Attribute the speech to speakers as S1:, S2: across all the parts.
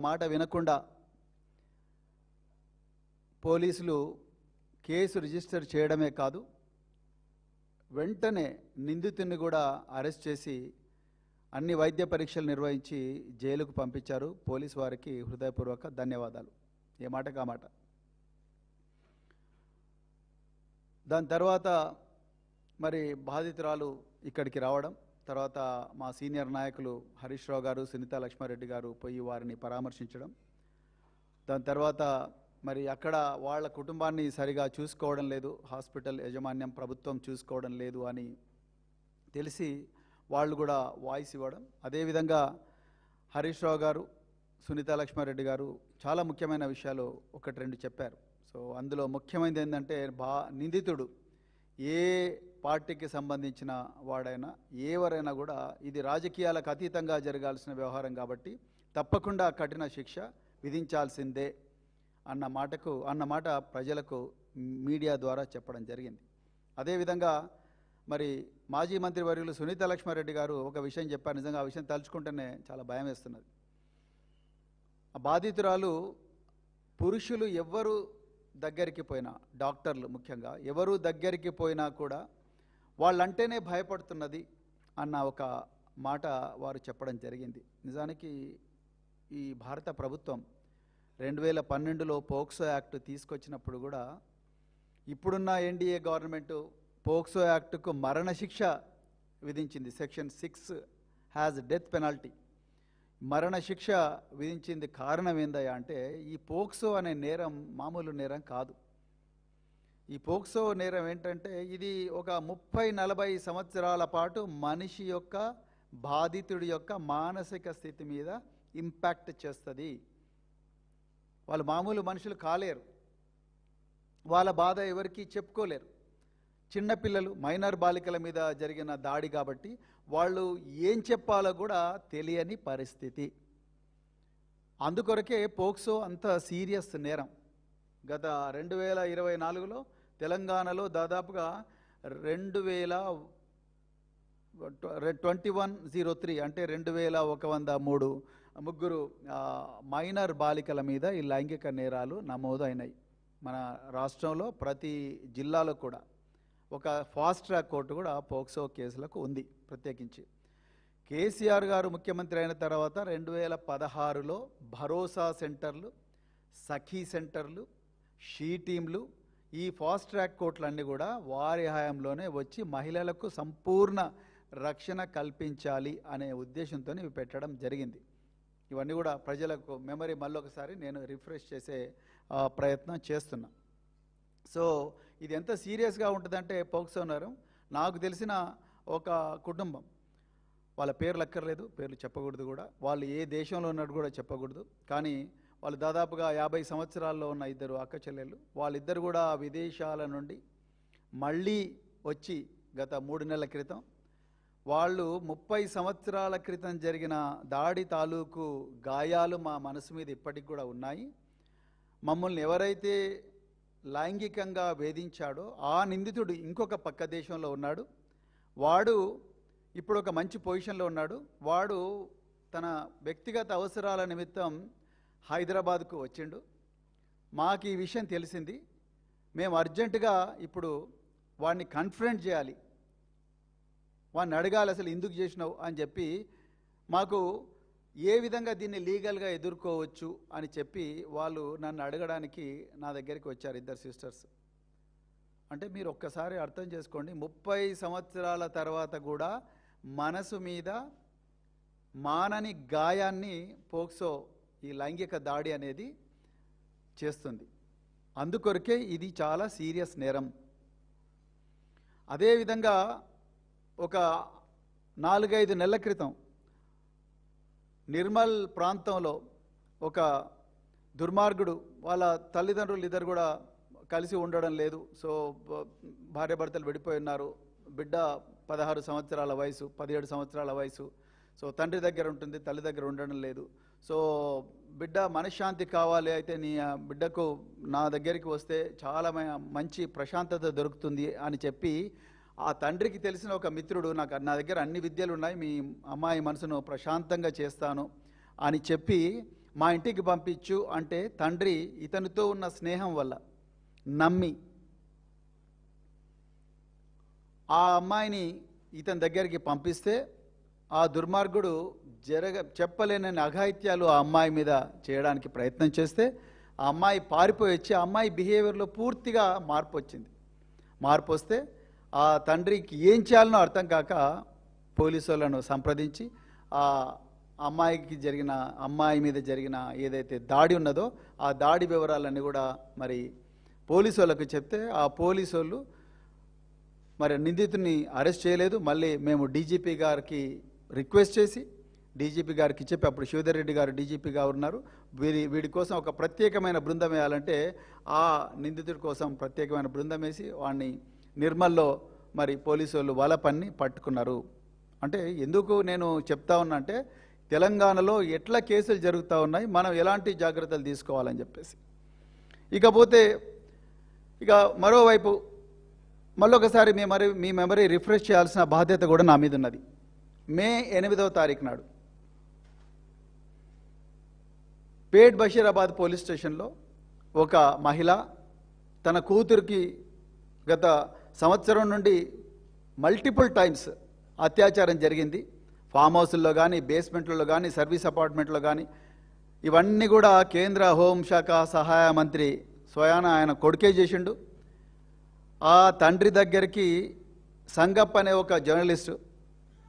S1: మాట వినకుండా పోలీసులు కేసు రిజిస్టర్ చేయడమే కాదు, వెంటనే నిందితుడిని కూడా అరెస్ట్ చేసి అన్ని వైద్య పరీక్షలు నిర్వహించి జైలుకు పంపించారు. పోలీసు వారికి హృదయపూర్వక ధన్యవాదాలు. ఏ మాట కామాట. దాని తర్వాత మరి బాధితురాలు ఇక్కడికి రావడం, తర్వాత మా సీనియర్ నాయకులు హరీష్ రావు గారు, సునీతా లక్ష్మారెడ్డి గారు పోయి వారిని పరామర్శించడం, దాని తర్వాత మరి అక్కడ వాళ్ళ కుటుంబాన్ని సరిగా చూసుకోవడం లేదు, హాస్పిటల్ యాజమాన్యం ప్రభుత్వం చూసుకోవడం లేదు అని తెలిసి వాళ్ళు కూడా వాయిస్ ఇవ్వడం. అదేవిధంగా హరీష్ రావు గారు, సునీతా లక్ష్మారెడ్డి గారు చాలా ముఖ్యమైన విషయాలు ఒకటి రెండు చెప్పారు. సో అందులో ముఖ్యమైనది ఏంటంటే నిందితుడు ఏ పార్టీకి సంబంధించిన వాడైనా ఎవరైనా కూడా ఇది రాజకీయాలకు అతీతంగా జరగాల్సిన వ్యవహారం కాబట్టి తప్పకుండా కఠిన శిక్ష విధించాల్సిందే అన్న మాట ప్రజలకు మీడియా ద్వారా చెప్పడం జరిగింది. అదేవిధంగా మరి మాజీ మంత్రి వర్యులు సునీతా లక్ష్మారెడ్డి గారు ఒక విషయం చెప్పారు. నిజంగా ఆ విషయం తలుచుకుంటేనే చాలా భయం వేస్తున్నది. ఆ బాధితురాలు పురుషులు ఎవ్వరు దగ్గరికి పోయినా, డాక్టర్లు ముఖ్యంగా ఎవరు దగ్గరికి పోయినా కూడా వాళ్ళంటేనే భయపడుతున్నది అన్న ఒక మాట వారు చెప్పడం జరిగింది. నిజానికి ఈ భారత ప్రభుత్వం 2012లో పోక్సో యాక్ట్ తీసుకొచ్చినప్పుడు కూడా ఇప్పుడున్న ఎన్డీఏ గవర్నమెంటు పోక్సో యాక్టుకు మరణశిక్ష విధించింది. సెక్షన్ 6 హ్యాజ్ డెత్ పెనాల్టీ, మరణశిక్ష విధించింది. కారణం ఏందయ్యా అంటే ఈ పోక్సో అనే నేరం మామూలు నేరం కాదు. ఈ పోక్సో నేరం ఏంటంటే ఇది ఒక 30-40 సంవత్సరాల పాటు మనిషి యొక్క, బాధితుడి యొక్క మానసిక స్థితి మీద ఇంపాక్ట్ చేస్తుంది. వాళ్ళు మామూలు మనుషులు కాలేరు, వాళ్ళ బాధ ఎవరికి చెప్పుకోలేరు. చిన్నపిల్లలు, మైనర్ బాలికల మీద జరిగిన దాడి కాబట్టి వాళ్ళు ఏం చెప్పాలో కూడా తెలియని పరిస్థితి. అందుకొరకే పోక్సో అంత సీరియస్ నేరం. గత 2024లో తెలంగాణలో దాదాపుగా 2103 అంటే 2103 ముగ్గురు మైనర్ బాలికల మీద ఈ లైంగిక నేరాలు నమోదు అయినాయి. మన రాష్ట్రంలో ప్రతి జిల్లాలో కూడా ఒక ఫాస్ట్ ట్రాక్ కోర్టు కూడా పోక్సో కేసులకు ఉంది ప్రత్యేకించి. కేసీఆర్ గారు ముఖ్యమంత్రి అయిన తర్వాత 2016లో భరోసా సెంటర్లు, సఖీ సెంటర్లు, షీ టీంలు, ఈ ఫాస్ట్ ట్రాక్ కోర్టులన్నీ కూడా వారి హయాంలోనే వచ్చి మహిళలకు సంపూర్ణ రక్షణ కల్పించాలి అనే ఉద్దేశంతో ఇవి పెట్టడం జరిగింది. ఇవన్నీ కూడా ప్రజలకు మెమరీ మళ్ళొకసారి నేను రిఫ్రెష్ చేసే ప్రయత్నం చేస్తున్నా. సో ఇది ఎంత సీరియస్గా ఉంటుందంటే పోక్సో నేరం, నాకు తెలిసిన ఒక కుటుంబం, వాళ్ళ పేర్లు అక్కర్లేదు, పేర్లు చెప్పకూడదు కూడా, వాళ్ళు ఏ దేశంలో ఉన్నట్టు కూడా చెప్పకూడదు, కానీ వాళ్ళు దాదాపుగా 50 సంవత్సరాల్లో ఉన్న ఇద్దరు అక్క చెల్లెళ్ళు, వాళ్ళిద్దరు కూడా విదేశాల నుండి మళ్ళీ వచ్చి గత 3 నెలల క్రితం వాళ్ళు 30 సంవత్సరాల క్రితం జరిగిన దాడి తాలూకు గాయాలు మా మనసు మీద ఇప్పటికి కూడా ఉన్నాయి. మమ్మల్ని ఎవరైతే లైంగికంగా వేధించాడో ఆ నిందితుడు ఇంకొక పక్క దేశంలో ఉన్నాడు. వాడు ఇప్పుడు ఒక మంచి పొజిషన్లో ఉన్నాడు. వాడు తన వ్యక్తిగత అవసరాల నిమిత్తం హైదరాబాద్కు వచ్చిండు. మాకు ఈ విషయం తెలిసింది. మేము అర్జెంటుగా ఇప్పుడు వాడిని కన్ఫరెంట్ చేయాలి, వాడిని అడగాలి అసలు ఎందుకు చేసినావు అని చెప్పి, మాకు ఏ విధంగా దీన్ని లీగల్గా ఎదుర్కోవచ్చు అని చెప్పి వాళ్ళు నన్ను అడగడానికి నా దగ్గరికి వచ్చారు ఇద్దరు సిస్టర్స్. అంటే మీరు ఒక్కసారి అర్థం చేసుకోండి, 30 సంవత్సరాల తర్వాత కూడా మనసు మీద మానని గాయాన్ని పోక్సో ఈ లైంగిక దాడి అనేది చేస్తుంది. అందుకొరకే ఇది చాలా సీరియస్ నేరం. అదేవిధంగా ఒక 4-5 నెలల క్రితం నిర్మల్ ప్రాంతంలో ఒక దుర్మార్గుడు, వాళ్ళ తల్లిదండ్రులు ఇద్దరు కూడా కలిసి ఉండడం లేదు. సో భార్యాభర్తలు విడిపోయి ఉన్నారు. బిడ్డ 16 సంవత్సరాల వయసు, 17 సంవత్సరాల వయసు. సో తండ్రి దగ్గర ఉంటుంది, తల్లి దగ్గర ఉండడం లేదు. సో బిడ్డ మనశ్శాంతి కావాలి, అయితే నీ బిడ్డకు నా దగ్గరికి వస్తే చాలా మంచి ప్రశాంతత దొరుకుతుంది అని చెప్పి ఆ తండ్రికి తెలిసిన ఒక మిత్రుడు, నా దగ్గర అన్ని విద్యలు ఉన్నాయి, మీ అమ్మాయి మనసును ప్రశాంతంగా చేస్తాను అని చెప్పి మా ఇంటికి పంపించు అంటే తండ్రి ఇతనితో ఉన్న స్నేహం వల్ల నమ్మి ఆ అమ్మాయిని ఇతని దగ్గరికి పంపిస్తే ఆ దుర్మార్గుడు చెప్పలేనని అఘాయిత్యాలు ఆ అమ్మాయి మీద చేయడానికి ప్రయత్నం చేస్తే ఆ అమ్మాయి పారిపోయి వచ్చి ఆ అమ్మాయి బిహేవియర్లో పూర్తిగా మార్పు వచ్చింది. మార్పు వస్తే ఆ తండ్రికి ఏం చేయాలనో అర్థం కాక పోలీసు వాళ్ళను సంప్రదించి ఆ అమ్మాయి మీద జరిగిన ఏదైతే దాడి ఉన్నదో ఆ దాడి వివరాలన్నీ కూడా మరి పోలీసు వాళ్ళకు చెప్తే ఆ పోలీసు వాళ్ళు మరి నిందితుని అరెస్ట్ చేయలేదు. మళ్ళీ మేము డీజీపీ గారికి రిక్వెస్ట్ చేసి డీజీపీ గారికి చెప్పి, అప్పుడు శివధర్ రెడ్డి గారు డీజీపీగా ఉన్నారు, వీడి కోసం ఒక ప్రత్యేకమైన బృందం వేయాలంటే ఆ నిందితుడి కోసం ప్రత్యేకమైన బృందం వేసి వాడిని నిర్మల్లో మరి పోలీసు వాళ్ళు వల పన్ని పట్టుకున్నారు. అంటే ఎందుకు నేను చెప్తా ఉన్నా అంటే తెలంగాణలో ఎట్లా కేసులు జరుగుతూ ఉన్నాయి, మనం ఎలాంటి జాగ్రత్తలు తీసుకోవాలని చెప్పేసి. ఇకపోతే ఇక మరోవైపు మళ్ళొకసారి మీ మెమరీ రిఫ్రెష్ చేయాల్సిన బాధ్యత కూడా నా మీద ఉన్నది. మే 8వ తారీఖు నాడు పేట్ బషీరాబాద్ పోలీస్ స్టేషన్లో ఒక మహిళ తన కూతురికి గత సంవత్సరం నుండి మల్టిపుల్ టైమ్స్ అత్యాచారం జరిగింది. ఫామ్ హౌస్ల్లో కానీ, బేస్మెంట్లలో కానీ, సర్వీస్ అపార్ట్మెంట్లో కానీ, ఇవన్నీ కూడా కేంద్ర హోంశాఖ సహాయ మంత్రి స్వయాన ఆయన కొడుకే చేసిండు. ఆ తండ్రి దగ్గరికి సంగప్ప అనే ఒక జర్నలిస్టు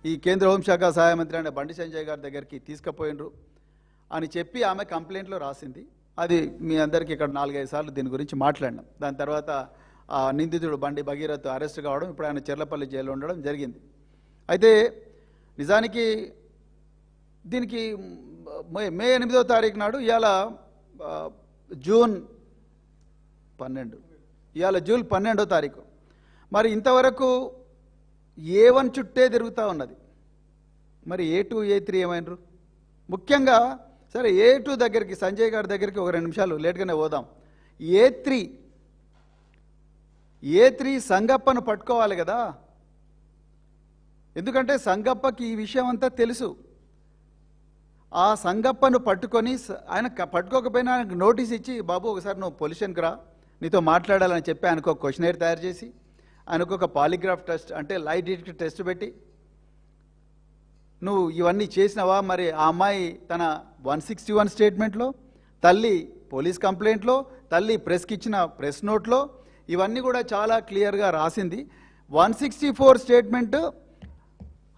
S1: ఈ కేంద్ర హోంశాఖ సహాయ మంత్రి అనే బండి సంజయ్ గారి దగ్గరికి తీసుకుపోయినరు అని చెప్పి ఆమె కంప్లైంట్లో రాసింది. అది మీ అందరికీ ఇక్కడ 4-5 సార్లు దీని గురించి మాట్లాడినాం. దాని తర్వాత ఆ నిందితుడు బండి భగీరథ్ అరెస్ట్ కావడం, ఇప్పుడు ఆయన చెర్లపల్లి జైల్లో ఉండడం జరిగింది. అయితే నిజానికి దీనికి మే 8వ తారీఖు నాడు ఇవాళ జూన్ 12వ తారీఖు. మరి ఇంతవరకు A1 చుట్టే తిరుగుతూ ఉన్నది. మరి A2 A3 ఏమైనరు? ముఖ్యంగా సరే A2 దగ్గరికి, సంజయ్ గారి దగ్గరికి ఒక 2 నిమిషాలు లేట్గానే పోదాం. A3 సంగప్పను పట్టుకోవాలి కదా, ఎందుకంటే సంగప్పకి ఈ విషయం అంతా తెలుసు. ఆ సంగప్పను పట్టుకొని ఆయన పట్టుకోకపోయినా ఆయనకు నోటీస్ ఇచ్చి, బాబు ఒకసారి నువ్వు పొల్యూషన్కి రా, నీతో మాట్లాడాలని చెప్పి ఆయనకు ఒక క్వశ్చనైర్ తయారు చేసి, ఆయనకు ఒక పాలిగ్రాఫ్ టెస్ట్ అంటే లై డిటెక్టర్ టెస్ట్ పెట్టి, నువ్వు ఇవన్నీ చేసినావా? మరి ఆ అమ్మాయి తన 161 స్టేట్మెంట్లో, తల్లి పోలీస్ కంప్లైంట్లో, తల్లి ప్రెస్కి ఇచ్చిన ప్రెస్ నోట్లో ఇవన్నీ కూడా చాలా క్లియర్గా రాసింది. 164 స్టేట్మెంట్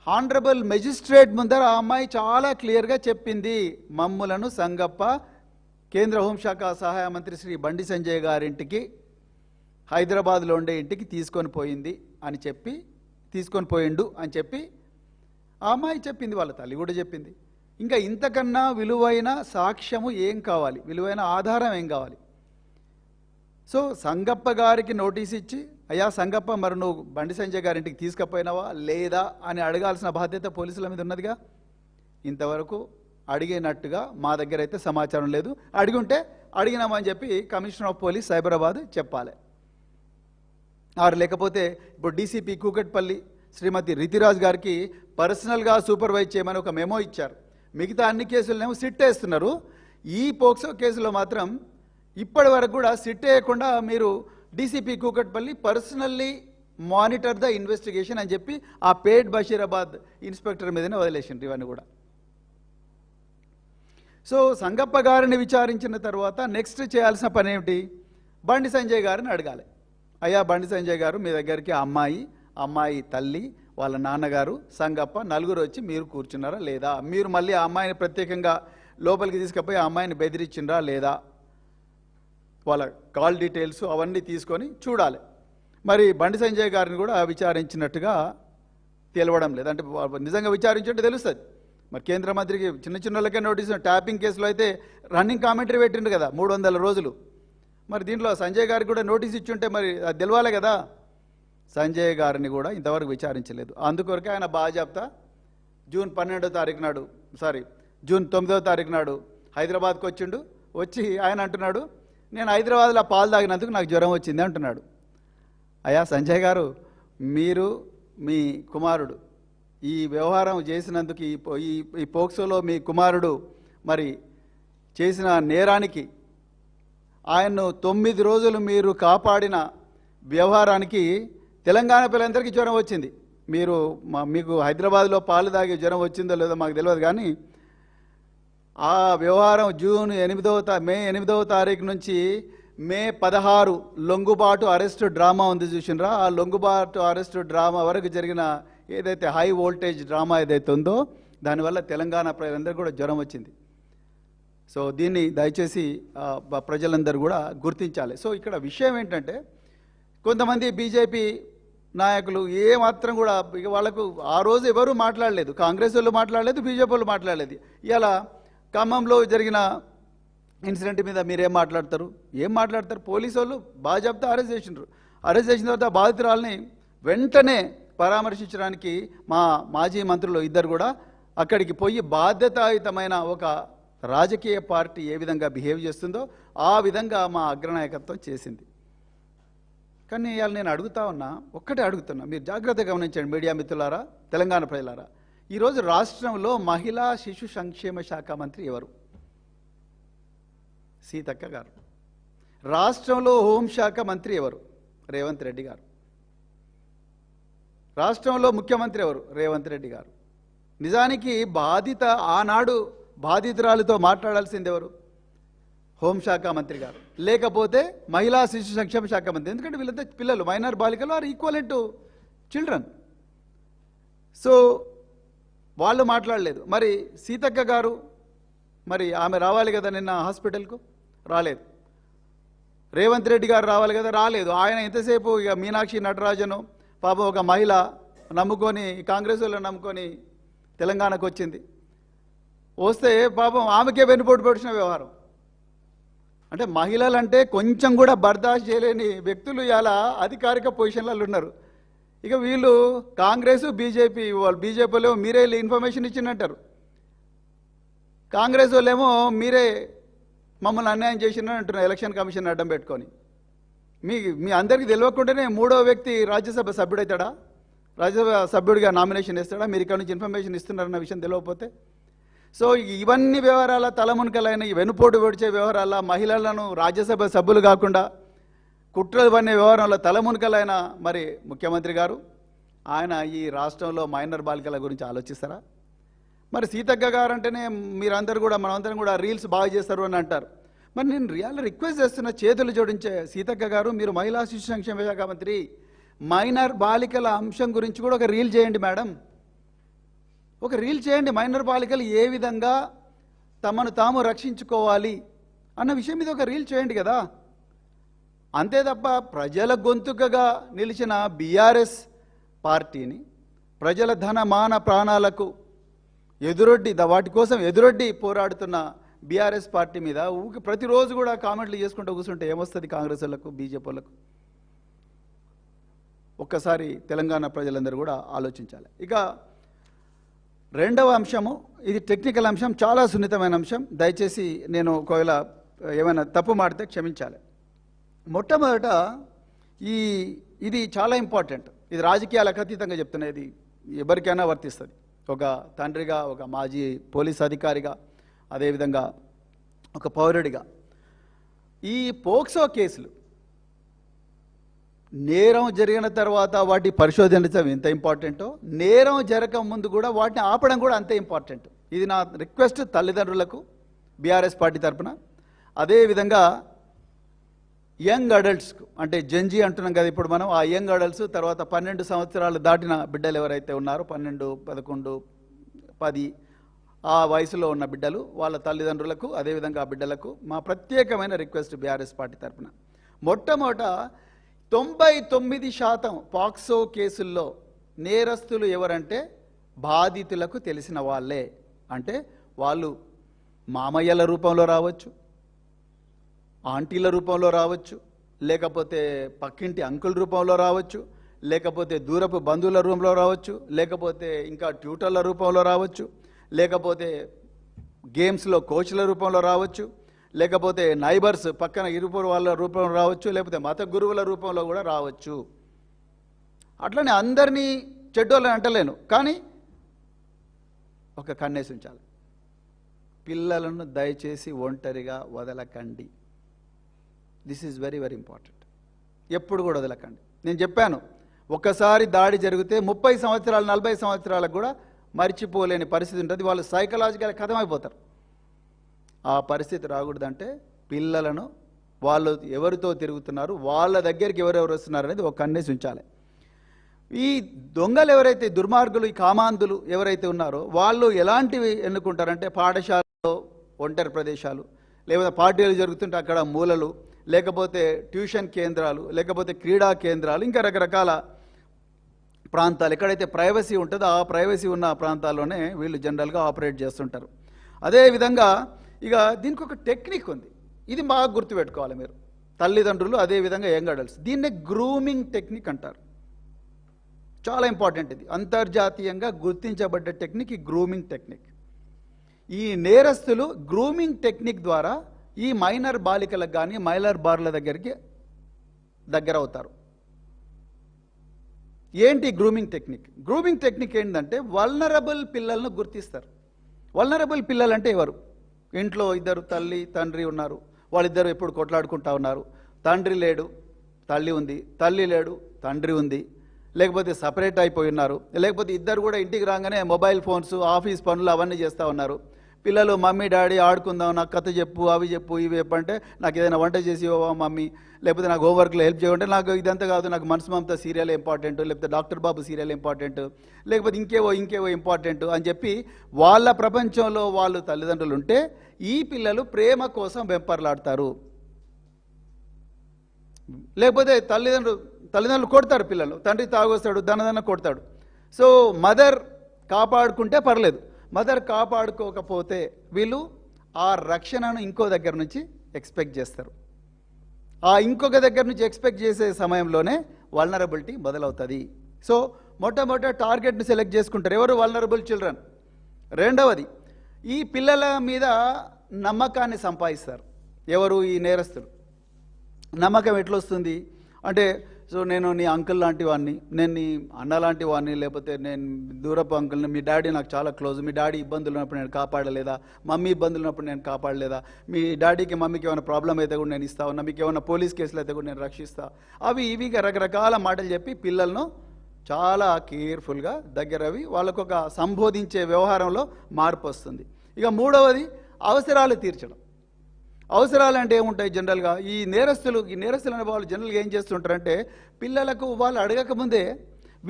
S1: హానరబుల్ మెజిస్ట్రేట్ ముందర ఆ అమ్మాయి చాలా క్లియర్గా చెప్పింది, మమ్ములను సంగప్ప కేంద్ర హోంశాఖ సహాయ మంత్రి శ్రీ బండి సంజయ్ గారింటికి హైదరాబాద్లో ఉండే ఇంటికి తీసుకొని పోయిండు అని చెప్పి ఆ అమ్మాయి చెప్పింది, వాళ్ళ తల్లి కూడా చెప్పింది. ఇంకా ఇంతకన్నా విలువైన సాక్ష్యము ఏం కావాలి, విలువైన ఆధారం ఏం కావాలి? సో సంగప్ప గారికి నోటీస్ ఇచ్చి, అయ్యా సంగప్ప మరి నువ్వు బండి సంజయ్ గారింటికి తీసుకుపోయినావా లేదా అని అడగాల్సిన బాధ్యత పోలీసుల మీద ఉన్నదిగా. ఇంతవరకు అడిగినట్టుగా మా దగ్గర అయితే సమాచారం లేదు. అడిగుంటే అడిగినామని చెప్పి కమిషనర్ ఆఫ్ పోలీస్ సైబరాబాద్ చెప్పాలి. లేకపోతే ఇప్పుడు డీసీపీ కూకట్పల్లి శ్రీమతి రితిరాజ్ గారికి పర్సనల్గా సూపర్వైజ్ చేయమని ఒక మెమో ఇచ్చారు. మిగతా అన్ని కేసులనేమో సిట్ వేస్తున్నారు. ఈ పోక్సో కేసులో మాత్రం ఇప్పటి వరకు కూడా సిట్ వేయకుండా మీరు DCP Kukatpally personally monitor the investigation అని చెప్పి ఆ పేట్ బషీరాబాద్ ఇన్స్పెక్టర్ మీదనే వదిలేసిండ్రు ఇవన్నీ కూడా. సో సంగప్ప గారిని విచారించిన తర్వాత నెక్స్ట్ చేయాల్సిన పని ఏమిటి? బండి సంజయ్ గారిని అడగాలి. అయ్యా బండి సంజయ్ గారు, మీ దగ్గరికి అమ్మాయి తల్లి, వాళ్ళ నాన్నగారు, సంగప్ప నలుగురు వచ్చి మీరు కూర్చున్నారా లేదా? మీరు మళ్ళీ ఆ అమ్మాయిని ప్రత్యేకంగా లోపలికి తీసుకుపోయి ఆ అమ్మాయిని బెదిరించిండ్రా లేదా? వాళ్ళ కాల్ డీటెయిల్స్ అవన్నీ తీసుకొని చూడాలి. మరి బండి సంజయ్ గారిని కూడా విచారించినట్టుగా తెలవడం లేదు. అంటే నిజంగా విచారించుంటే తెలుస్తుంది. మరి కేంద్ర మంత్రికి చిన్న వాళ్ళకే నోటీసు, ట్యాపింగ్ కేసులో అయితే రన్నింగ్ కామెంటరీ పెట్టిండు కదా 300 రోజులు. మరి దీంట్లో సంజయ్ గారికి కూడా నోటీస్ ఇచ్చుంటే మరి అది తెలవాలి కదా. సంజయ్ గారిని కూడా ఇంతవరకు విచారించలేదు. అందుకొరకే ఆయన బాజాప్తా జూన్ 9వ తారీఖు నాడు హైదరాబాద్కి వచ్చిండు. వచ్చి ఆయన అంటున్నాడు, నేను హైదరాబాద్లో పాలు తాగినందుకు నాకు జ్వరం వచ్చింది అంటున్నాడు. అయ్యా సంజయ్ గారు, మీరు మీ కుమారుడు ఈ వ్యవహారం చేసినందుకు ఈ పోక్సోలో మీ కుమారుడు మరి చేసిన నేరానికి ఆయన్ను 9 రోజులు మీరు కాపాడిన వ్యవహారానికి తెలంగాణ పిల్లలందరికీ జ్వరం వచ్చింది. మీకు హైదరాబాద్లో పాలు తాగి జ్వరం వచ్చిందో లేదో మాకు తెలియదు, కానీ ఆ వ్యవహారం మే 8వ తారీఖు నుంచి మే 16 లొంగుబాటు అరెస్టు డ్రామా ఉంది చూసినరా, ఆ లొంగుబాటు అరెస్టు డ్రామా వరకు జరిగిన ఏదైతే హై వోల్టేజ్ డ్రామా ఏదైతే ఉందో దానివల్ల తెలంగాణ ప్రజలందరికీ కూడా జ్వరం వచ్చింది. సో దీన్ని దయచేసి ప్రజలందరూ కూడా గుర్తించాలి. సో ఇక్కడ విషయం ఏంటంటే, కొంతమంది బీజేపీ నాయకులు ఏమాత్రం కూడా ఇక వాళ్ళకు ఆ రోజు ఎవరు మాట్లాడలేదు, కాంగ్రెస్ వాళ్ళు మాట్లాడలేదు, బీజేపీ వాళ్ళు మాట్లాడలేదు. ఇలా ఖమ్మంలో జరిగిన ఇన్సిడెంట్ మీద మీరేం మాట్లాడతారు? పోలీసు వాళ్ళు బాజాబ్తా అరెస్ట్ చేసినారు. అరెస్ట్ చేసిన తర్వాత బాధితురాలని వెంటనే పరామర్శించడానికి మా మాజీ మంత్రులు ఇద్దరు కూడా అక్కడికి పోయి బాధ్యతాయుతమైన ఒక రాజకీయ పార్టీ ఏ విధంగా బిహేవ్ చేస్తుందో ఆ విధంగా మా అగ్రనాయకత్వం చేసింది. కానీ ఇవాళ నేను ఒక్కటే అడుగుతున్నా, మీరు జాగ్రత్తగా గమనించండి మీడియా మిత్రులారా, తెలంగాణ ప్రజలారా. ఈరోజు రాష్ట్రంలో మహిళా శిశు సంక్షేమ శాఖ మంత్రి ఎవరు? సీతక్క గారు. రాష్ట్రంలో హోంశాఖ మంత్రి ఎవరు? రేవంత్ రెడ్డి గారు. రాష్ట్రంలో ముఖ్యమంత్రి ఎవరు? రేవంత్ రెడ్డి గారు. నిజానికి ఆనాడు బాధితురాలతో మాట్లాడాల్సింది ఎవరు? హోంశాఖ మంత్రి గారు, లేకపోతే మహిళా శిశు సంక్షేమ శాఖ మంత్రి. ఎందుకంటే వీళ్ళంతా పిల్లలు, మైనర్ బాలికలు are equivalent to children. So వాళ్ళు మాట్లాడలేదు. మరి సీతక్క గారు, మరి ఆమె రావాలి కదా నిన్న హాస్పిటల్కు, రాలేదు. రేవంత్ రెడ్డి గారు రావాలి కదా, రాలేదు. ఆయన ఎంతసేపు ఇక మీనాక్షి నటరాజను పాపం ఒక మహిళ నమ్ముకొని, కాంగ్రెస్ వాళ్ళని నమ్ముకొని తెలంగాణకు వచ్చింది. వస్తే పాపం ఆమెకే వెన్నుపోటు పొడిచిన వ్యవహారం. అంటే మహిళలంటే కొంచెం కూడా బర్దాష్ చేయలేని వ్యక్తులు ఇలా అధికారిక పొజిషన్లలో ఉన్నారు. ఇక వీళ్ళు కాంగ్రెస్ బీజేపీలో మీరే ఇన్ఫర్మేషన్ ఇచ్చిందంటారు, కాంగ్రెస్ వాళ్ళేమో మీరే మమ్మల్ని అన్యాయం చేసినారు అంటున్నారు ఎలక్షన్ కమిషన్ అడ్డం పెట్టుకొని. మీ అందరికీ తెలియకుండానే మూడో వ్యక్తి రాజ్యసభ సభ్యుడవుతాడా? రాజ్యసభ సభ్యుడిగా నామినేషన్ ఇస్తాడా? మీరు ఇక్కడ నుంచి ఇన్ఫర్మేషన్ ఇస్తున్నారన్న విషయం తెలియకపోతే. సో ఇవన్నీ వ్యవహారాల తలమునకలైన ఈ వెనుపోటు పొడిచే వ్యవహారాల మహిళలను రాజ్యసభ సభ్యులు కాకుండా కుట్రలు పన్నే వ్యవహారంలో తలమునకలైన మరి ముఖ్యమంత్రి గారు, ఆయన ఈ రాష్ట్రంలో మైనర్ బాలికల గురించి ఆలోచిస్తారా? మరి సీతక్క గారు అంటేనే మీరందరూ కూడా, మనమందరం కూడా రీల్స్ బాగా చేస్తారు అని అంటారు. మరి నేను రిక్వెస్ట్ చేస్తున్న, చేతులు జోడించే సీతక్క గారు, మీరు మహిళా శిశు సంక్షేమ శాఖ మంత్రి, మైనర్ బాలికల అంశం గురించి కూడా ఒక రీల్ చేయండి మేడం, ఒక రీల్ చేయండి. మైనర్ బాలికలు ఏ విధంగా తమను తాము రక్షించుకోవాలి అన్న విషయం మీద ఒక రీల్ చేయండి కదా. అంతే తప్ప ప్రజల గొంతుకగా నిలిచిన బీఆర్ఎస్ పార్టీని, ప్రజల ధన మాన ప్రాణాలకు వాటి కోసం ఎదురొడ్డి పోరాడుతున్న బీఆర్ఎస్ పార్టీ మీద ప్రతిరోజు కూడా కామెంట్లు చేసుకుంటూ కూర్చుంటే ఏమొస్తుంది కాంగ్రెస్ వాళ్ళకు, బీజేపీ వాళ్ళకు? ఒక్కసారి తెలంగాణ ప్రజలందరూ కూడా ఆలోచించాలి. ఇక రెండవ అంశము, ఇది టెక్నికల్ అంశం, చాలా సున్నితమైన అంశం. దయచేసి నేను ఒకవేళ ఏమైనా తప్పు మాడితే క్షమించాలి. మొట్టమొదట ఇది చాలా ఇంపార్టెంట్. ఇది రాజకీయాలకు అతీతంగా చెప్తున్నా, ఇది ఎవరికైనా వర్తిస్తుంది. ఒక తండ్రిగా, ఒక మాజీ పోలీస్ అధికారిగా, అదేవిధంగా ఒక పౌరుడిగా. ఈ పోక్సో కేసులు నేరం జరిగిన తర్వాత వాటి పరిశోధించడం ఎంత ఇంపార్టెంటో, నేరం జరగక ముందు కూడా వాటిని ఆపడం కూడా అంతే ఇంపార్టెంట్. ఇది నా రిక్వెస్ట్ తల్లిదండ్రులకు బీఆర్ఎస్ పార్టీ తరఫున. అదేవిధంగా యంగ్ అడల్ట్స్కు, అంటే జెన్జీ అంటున్నాం కదా ఇప్పుడు మనం, ఆ యంగ్ అడల్ట్స్, తర్వాత 12 సంవత్సరాలు దాటిన బిడ్డలు ఎవరైతే ఉన్నారో, 12, 11, 10 ఆ వయసులో ఉన్న బిడ్డలు, వాళ్ళ తల్లిదండ్రులకు, అదేవిధంగా ఆ బిడ్డలకు మా ప్రత్యేకమైన రిక్వెస్ట్ బీఆర్ఎస్ పార్టీ తరఫున. మొట్టమొదట 99% పాక్సో కేసుల్లో నేరస్తులు ఎవరంటే బాధితులకు తెలిసిన వాళ్ళే. అంటే వాళ్ళు మామయ్యల రూపంలో రావచ్చు, ఆంటీల రూపంలో రావచ్చు, లేకపోతే పక్కింటి అంకుల్ రూపంలో రావచ్చు, లేకపోతే దూరపు బంధువుల రూపంలో రావచ్చు, లేకపోతే ఇంకా ట్యూటర్ల రూపంలో రావచ్చు, లేకపోతే గేమ్స్లో కోచ్ల రూపంలో రావచ్చు, లేకపోతే నైబర్స్ పక్కన ఇరుపూరు వాళ్ళ రూపంలో రావచ్చు, లేకపోతే మత గురువుల రూపంలో కూడా రావచ్చు. అట్లనే అందరినీ చెడ్డోళ్ళని అంటలేను, కానీ ఒక కన్నేసి ఉంచాలి. పిల్లలను దయచేసి ఒంటరిగా వదలకండి. This is very very important. ఎప్పుడు కూడా వదలకండి. నేను చెప్పాను, ఒక్కసారి దాడి జరిగితే 30 సంవత్సరాలు 40 సంవత్సరాలకు కూడా మర్చిపోలేని పరిస్థితి ఉంటుంది. వాళ్ళు సైకలాజికల్ కథమైపోతారు. ఆ పరిస్థితి రాకూడదంటే పిల్లలను వాళ్ళు ఎవరితో తిరుగుతున్నారు, వాళ్ళ దగ్గరికి ఎవరెవరు వస్తున్నారు అనేది ఒక కన్నేసి ఉంచాలి. ఈ దొంగలు ఎవరైతే, దుర్మార్గులు, ఈ కామాంధులు ఎవరైతే ఉన్నారో వాళ్ళు ఎలాంటివి ఎన్నుకుంటారంటే పాఠశాలలో ఒంటరి ప్రదేశాలు, లేకపోతే పార్టీలు జరుగుతుంటే అక్కడ మూలలు, లేకపోతే ట్యూషన్ కేంద్రాలు, లేకపోతే క్రీడా కేంద్రాలు, ఇంకా రకరకాల ప్రాంతాలు ఎక్కడైతే ప్రైవసీ ఉంటుందో ఆ ప్రైవసీ ఉన్న ప్రాంతాల్లోనే వీళ్ళు జనరల్గా ఆపరేట్ చేస్తుంటారు. అదేవిధంగా ఇక దీనికి ఒక టెక్నిక్ ఉంది. ఇది బాగా గుర్తుపెట్టుకోవాలి మీరు, తల్లిదండ్రులు, అదేవిధంగా యంగ్ అడల్ట్స్. దీన్నే గ్రూమింగ్ టెక్నిక్ అంటారు. చాలా ఇంపార్టెంట్. ఇది అంతర్జాతీయంగా గుర్తించబడ్డ టెక్నిక్, ఈ గ్రూమింగ్ టెక్నిక్. ఈ నేరస్తులు గ్రూమింగ్ టెక్నిక్ ద్వారా ఈ మైనర్ బాలికలకు కానీ మైనర్ బార్ల దగ్గర అవుతారు. ఏంటి గ్రూమింగ్ టెక్నిక్? గ్రూమింగ్ టెక్నిక్ ఏంటంటే వల్నరబుల్ పిల్లలను గుర్తిస్తారు. వల్నరబుల్ పిల్లలు అంటే ఎవరు? ఇంట్లో ఇద్దరు తల్లి తండ్రి ఉన్నారు, వాళ్ళిద్దరు ఎప్పుడు కొట్లాడుకుంటా ఉన్నారు. తండ్రి లేడు, తల్లి ఉంది, తల్లి లేడు, తండ్రి ఉంది, లేకపోతే సపరేట్ అయిపోయి ఉన్నారు, లేకపోతే ఇద్దరు కూడా ఇంటికి రాగానే మొబైల్ ఫోన్స్, ఆఫీస్ పనులు అవన్నీ చేస్తూ ఉన్నారు. పిల్లలు మమ్మీ డాడీ ఆడుకుందాం, నాకు కథ చెప్పు, అవి చెప్పు, ఇవి చెప్పంటే నాకు ఏదైనా వంట చేసి ఇవ్వవా మమ్మీ, లేకపోతే నాకు హోంవర్క్లో హెల్ప్ చేయమంటే నాకు ఇదంతా కాదు, నాకు మనసు మమత సీరియల్ ఇంపార్టెంట్, లేకపోతే డాక్టర్ బాబు సీరియల్ ఇంపార్టెంట్, లేకపోతే ఇంకేవో ఇంపార్టెంట్ అని చెప్పి వాళ్ళ ప్రపంచంలో వాళ్ళు తల్లిదండ్రులు ఉంటే ఈ పిల్లలు ప్రేమ కోసం వెంపర్లాడతారు. లేకపోతే తల్లిదండ్రులు కొడతారు పిల్లలు, తండ్రి తాగొస్తాడు, దనదన కొడతాడు. సో మదర్ కాపాడుకుంటే పర్లేదు, మదర్ కాపాడుకోకపోతే వీళ్ళు ఆ రక్షణను ఇంకో దగ్గర నుంచి ఎక్స్పెక్ట్ చేస్తారు. ఆ ఇంకొక దగ్గర నుంచి ఎక్స్పెక్ట్ చేసే సమయంలోనే వల్నరబిలిటీ మొదలవుతుంది. సో మొట్టమొదట టార్గెట్ని సెలెక్ట్ చేసుకుంటారు, ఎవరు? Vulnerable children. రెండవది, ఈ పిల్లల మీద నమ్మకాన్ని సంపాదిస్తారు. ఎవరు? ఈ నేరస్తులు. నమ్మకం ఎట్లొస్తుంది అంటే, సో నేను నీ అంకుల్ లాంటి వాడిని, నేను నీ అన్న లాంటి వాడిని, లేకపోతే నేను దూరపు అంకుల్ని, మీ డాడీ నాకు చాలా క్లోజ్, మీ డాడీ ఇబ్బందులు ఉన్నప్పుడు నేను కాపాడలేదా, మమ్మీ ఇబ్బందులు ఉన్నప్పుడు నేను కాపాడలేదా, మీ డాడీకి మమ్మీకి ఏమైనా ప్రాబ్లం అయితే కూడా నేను ఇస్తా ఉన్నా, మీకు ఏమైనా పోలీస్ కేసులు అయితే కూడా నేను రక్షిస్తా, అవి ఇవిగా రకరకాల మాటలు చెప్పి పిల్లలను చాలా కేర్ఫుల్గా దగ్గరవి వాళ్ళకొక సంబోధించే వ్యవహారంలో మార్పు వస్తుంది. ఇక మూడవది, అవసరాలు తీర్చడం. అవసరాలు అంటే ఏముంటాయి జనరల్గా? ఈ నేరస్తులు అనే వాళ్ళు జనరల్గా ఏం చేస్తుంటారంటే, పిల్లలకు వాళ్ళు అడగకముందే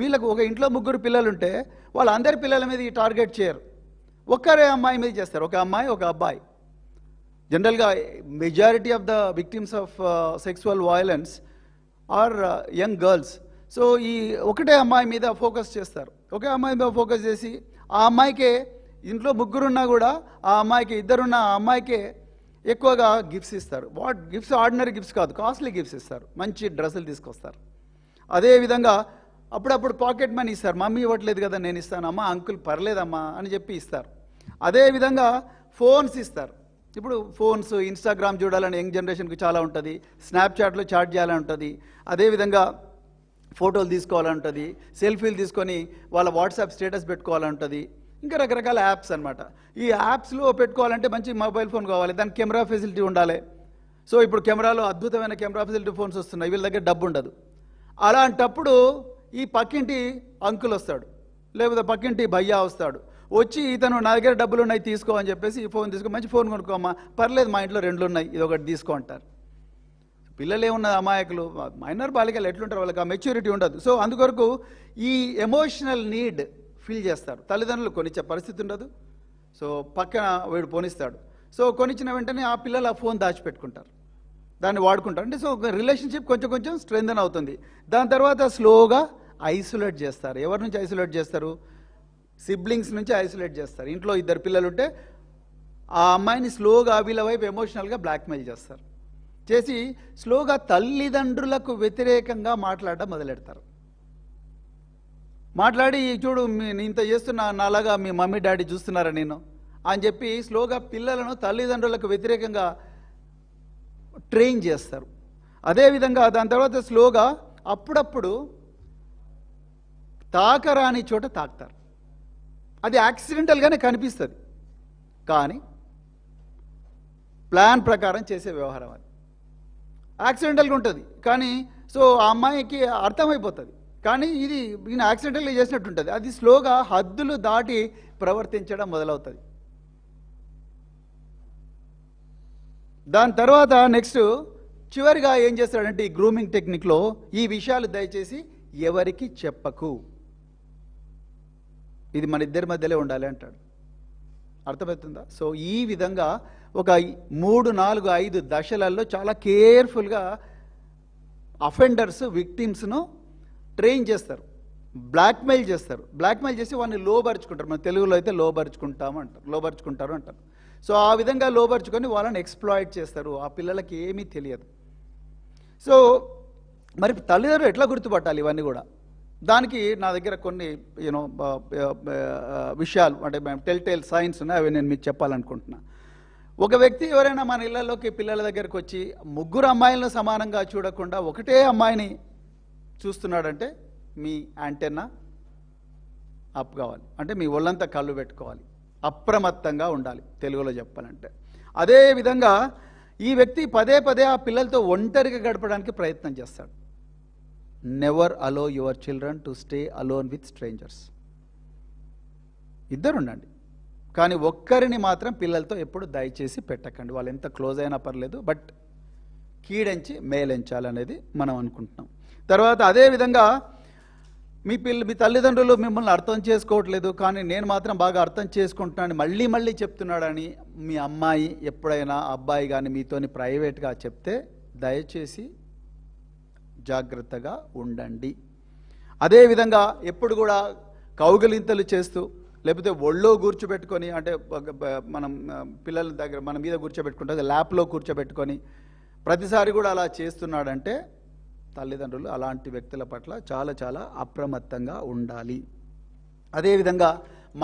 S1: వీళ్ళకు ఒక ఇంట్లో 3 పిల్లలుంటే వాళ్ళందరి పిల్లల మీద ఈ టార్గెట్ చేయరు, ఒక్కరే అమ్మాయి మీద చేస్తారు. ఒక అమ్మాయి, ఒక అబ్బాయి. జనరల్గా majority of the victims of sexual violence are young girls. So ఈ ఒకటే అమ్మాయి మీద ఫోకస్ చేస్తారు. ఒకే అమ్మాయి మీద ఫోకస్ చేసి ఆ అమ్మాయికే, ఇంట్లో 3 ఉన్నా కూడా ఆ అమ్మాయికి, 2 ఉన్న ఆ అమ్మాయికే ఎక్కువగా గిఫ్ట్స్ ఇస్తారు. What gifts? ఆర్డినరీ గిఫ్ట్స్ కాదు, కాస్ట్లీ గిఫ్ట్స్ ఇస్తారు, మంచి డ్రెస్సులు తీసుకొస్తారు. అదేవిధంగా అప్పుడప్పుడు పాకెట్ మనీ ఇస్తారు, మమ్మీ ఇవ్వట్లేదు కదా నేను ఇస్తాను, అమ్మా అంకుల్ పర్లేదమ్మా అని చెప్పి ఇస్తారు. అదేవిధంగా ఫోన్స్ ఇస్తారు. ఇప్పుడు ఫోన్స్, ఇన్స్టాగ్రామ్ చూడాలని యంగ్ జనరేషన్కి చాలా ఉంటుంది, స్నాప్చాట్లో చాట్ చేయాలని ఉంటుంది, అదేవిధంగా ఫోటోలు తీసుకోవాలని ఉంటుంది, సెల్ఫీలు తీసుకొని వాళ్ళ వాట్సాప్ స్టేటస్ పెట్టుకోవాలని ఉంటుంది, ఇంకా రకరకాల యాప్స్ అనమాట. ఈ యాప్స్లో పెట్టుకోవాలంటే మంచి మొబైల్ ఫోన్ కావాలి, దానికి కెమెరా ఫెసిలిటీ ఉండాలి. సో ఇప్పుడు కెమెరాలో అద్భుతమైన కెమెరా ఫెసిలిటీ ఫోన్స్ వస్తున్నాయి, వీళ్ళ దగ్గర డబ్బు ఉండదు. అలాంటప్పుడు ఈ పక్కింటి అంకుల్ వస్తాడు, లేకపోతే పక్కింటి భయ్యా వస్తాడు, వచ్చి ఇతను నా దగ్గర డబ్బులు ఉన్నాయి తీసుకో అని చెప్పేసి ఈ ఫోన్ తీసుకో, మంచి ఫోన్ కొనుక్కోమ్మా, పర్లేదు మా ఇంట్లో 2 ఉన్నాయి, ఇది ఒకటి తీసుకో అంటారు. పిల్లలు ఏమున్నది, అమాయకులు, మైనర్ బాలికలు ఎట్లుంటారు, వాళ్ళకి ఆ మెచ్యూరిటీ ఉండదు. సో అందుకొరకు ఈ ఎమోషనల్ నీడ్ ఫీల్ చేస్తారు. తల్లిదండ్రులు కొనిచ్చే పరిస్థితి ఉండదు, సో పక్కన వీడు పోనిస్తాడు. సో కొనిచ్చిన వెంటనే ఆ పిల్లలు ఆ ఫోన్ దాచిపెట్టుకుంటారు, దాన్ని వాడుకుంటారు. అంటే సో రిలేషన్షిప్ కొంచెం స్ట్రెంథన్ అవుతుంది. దాని తర్వాత స్లోగా ఐసోలేట్ చేస్తారు. ఎవరి నుంచి ఐసోలేట్ చేస్తారు? సిబ్లింగ్స్ నుంచి ఐసోలేట్ చేస్తారు. ఇంట్లో 2 పిల్లలు ఉంటే ఆ అమ్మాయిని స్లోగా వీళ్ళ వైపు ఎమోషనల్గా బ్లాక్మెయిల్ చేస్తారు. చేసి స్లోగా తల్లిదండ్రులకు వ్యతిరేకంగా మాట్లాడడం మొదలెడతారు. మాట్లాడి, చూడు నేను ఇంత చేస్తున్నా, నాలాగా మీ మమ్మీ డాడీ చూస్తున్నారా నేను అని చెప్పి స్లోగా పిల్లలను తల్లిదండ్రులకు వ్యతిరేకంగా ట్రైన్ చేస్తారు. అదేవిధంగా దాని తర్వాత స్లోగా అప్పుడప్పుడు తాకరాని చోట తాకుతారు. అది యాక్సిడెంటల్గానే కనిపిస్తుంది, కానీ ప్లాన్ ప్రకారం చేసే వ్యవహారం అది. యాక్సిడెంటల్గా ఉంటుంది కానీ సో ఆ అమ్మాయికి అర్థమైపోతుంది, కానీ ఇది ఈయన యాక్సిడెంటల్గా చేసినట్టు ఉంటుంది. అది స్లోగా హద్దులు దాటి ప్రవర్తించడం మొదలవుతుంది. దాని తర్వాత నెక్స్ట్ చివరిగా ఏం చేస్తాడంటే ఈ గ్రూమింగ్ టెక్నిక్లో ఈ విషయాలు దయచేసి ఎవరికి చెప్పకు, ఇది మన ఇద్దరి మధ్యలో ఉండాలి అంటాడు. అర్థమవుతుందా? సో ఈ విధంగా ఒక 3, 4, 5 దశలలో చాలా కేర్ఫుల్గా అఫెండర్స్ విక్టిమ్స్ను ట్రైన్ చేస్తారు, బ్లాక్మెయిల్ చేస్తారు. బ్లాక్మెయిల్ చేసి వాడిని లోబరుచుకుంటారు. మన తెలుగులో అయితే లోబరుచుకుంటారు అంటారు. సో ఆ విధంగా లోబరుచుకొని వాళ్ళని ఎక్స్ప్లాయిట్ చేస్తారు. ఆ పిల్లలకి ఏమీ తెలియదు. సో మరి తల్లిదండ్రులు ఎట్లా గుర్తుపట్టాలి ఇవన్నీ కూడా? దానికి నా దగ్గర కొన్ని విషయాలు అంటే టెల్ సైన్స్ ఉన్నాయి, అవి నేను మీకు చెప్పాలనుకుంటున్నా. ఒక వ్యక్తి ఎవరైనా మన ఇళ్లలోకి పిల్లల దగ్గరకు వచ్చి 3 అమ్మాయిలను సమానంగా చూడకుండా ఒకటే అమ్మాయిని చూస్తున్నాడంటే మీ యాంటెన్నా అప్ కావాలి, అంటే మీ ఒళ్ళంతా కళ్ళు పెట్టుకోవాలి, అప్రమత్తంగా ఉండాలి తెలుగులో చెప్పాలంటే. అదేవిధంగా ఈ వ్యక్తి పదే పదే ఆ పిల్లలతో ఒంటరిగా గడపడానికి ప్రయత్నం చేస్తాడు. Never allow your children to stay alone with strangers. ఇద్దరు ఉండండి, కానీ ఒక్కరిని మాత్రం పిల్లలతో ఎప్పుడు దయచేసి పెట్టకండి. వాళ్ళు ఎంత క్లోజ్ అయినా పర్లేదు, బట్ కీడెంచి మేలెంచాలనేది మనం అనుకుంటున్నాం. తర్వాత అదేవిధంగా మీ తల్లిదండ్రులు మిమ్మల్ని అర్థం చేసుకోవట్లేదు, కానీ నేను మాత్రం బాగా అర్థం చేసుకుంటున్నాను మళ్ళీ మళ్ళీ చెప్తున్నాడని మీ అమ్మాయి ఎప్పుడైనా అబ్బాయి కానీ మీతోని ప్రైవేట్గా చెప్తే దయచేసి జాగ్రత్తగా ఉండండి. అదేవిధంగా ఎప్పుడు కూడా కౌగిలింతలు చేస్తూ లేకపోతే ఒళ్ళో కూర్చోబెట్టుకొని, అంటే మనం పిల్లల దగ్గర మన మీద కూర్చోబెట్టుకుంటే ల్యాప్లో కూర్చోబెట్టుకొని ప్రతిసారి కూడా అలా చేస్తున్నాడంటే తల్లిదండ్రులు అలాంటి వ్యక్తుల పట్ల చాలా చాలా అప్రమత్తంగా ఉండాలి. అదేవిధంగా